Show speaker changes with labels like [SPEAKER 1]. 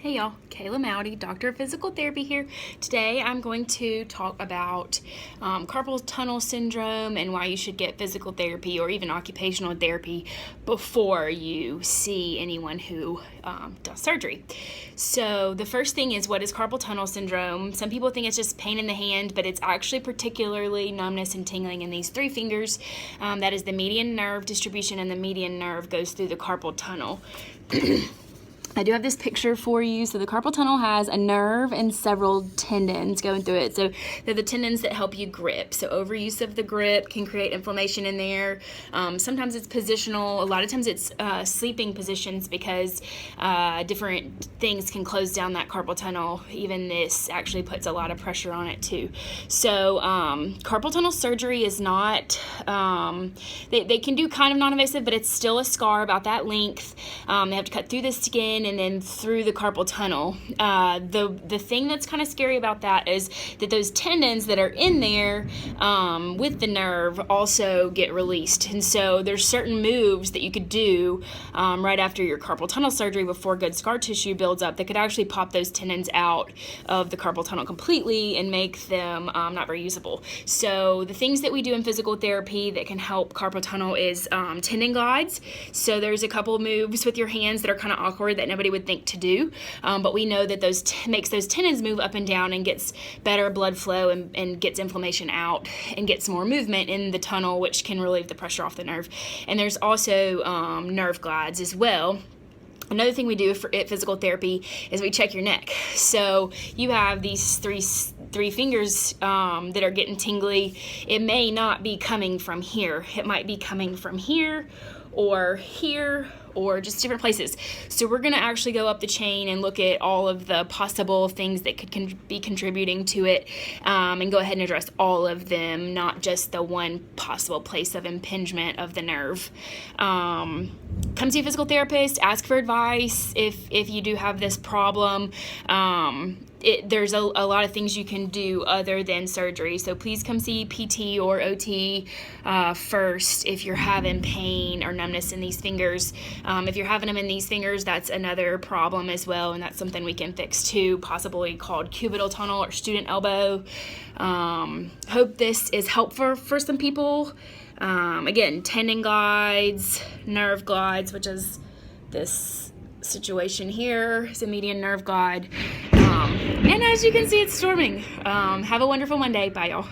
[SPEAKER 1] Hey y'all, Kayla Mowdy, Doctor of Physical Therapy here. Today I'm going to talk about Carpal Tunnel Syndrome and why you should get physical therapy or even occupational therapy before you see anyone who does surgery. So the first thing is, what is Carpal Tunnel Syndrome? Some people think it's just pain in the hand, but it's actually particularly numbness and tingling in these three fingers. That is the median nerve distribution, and the median nerve goes through the carpal tunnel. I do have this picture for you. So the carpal tunnel has a nerve and several tendons going through it. So they're the tendons that help you grip. So overuse of the grip can create inflammation in there. Sometimes it's positional. A lot of times it's sleeping positions because different things can close down that carpal tunnel. Even this actually puts a lot of pressure on it too. So carpal tunnel surgery is not, they can do kind of non-invasive, but it's still a scar about that length. They have to cut through the skin and then through the carpal tunnel. The thing that's kind of scary about that is that those tendons that are in there with the nerve also get released. And so there's certain moves that you could do right after your carpal tunnel surgery before good scar tissue builds up that could actually pop those tendons out of the carpal tunnel completely and make them not very usable. So the things that we do in physical therapy that can help carpal tunnel is tendon glides. So there's a couple moves with your hands that are kind of awkward that nobody would think to do, but we know that those makes those tendons move up and down and gets better blood flow and gets inflammation out and gets more movement in the tunnel, which can relieve the pressure off the nerve. And there's also nerve glides as well. Another thing we do at physical therapy is we check your neck. So you have these three fingers that are getting tingly. It may not be coming from here. It might be coming from here or just different places. So we're gonna actually go up the chain and look at all of the possible things that could be contributing to it, and go ahead and address all of them, not just the one possible place of impingement of the nerve. Come see a physical therapist, ask for advice if you do have this problem. There's a lot of things you can do other than surgery. So please come see PT or OT first if you're having pain or numbness in these fingers. If you're having them in these fingers, that's another problem as well, and that's something we can fix too, possibly called cubital tunnel or student elbow. Hope this is helpful for some people. Again, tendon glides, nerve glides, which is this situation here, is a median nerve glide. And as you can see, it's storming. Have a wonderful Monday. Bye, y'all.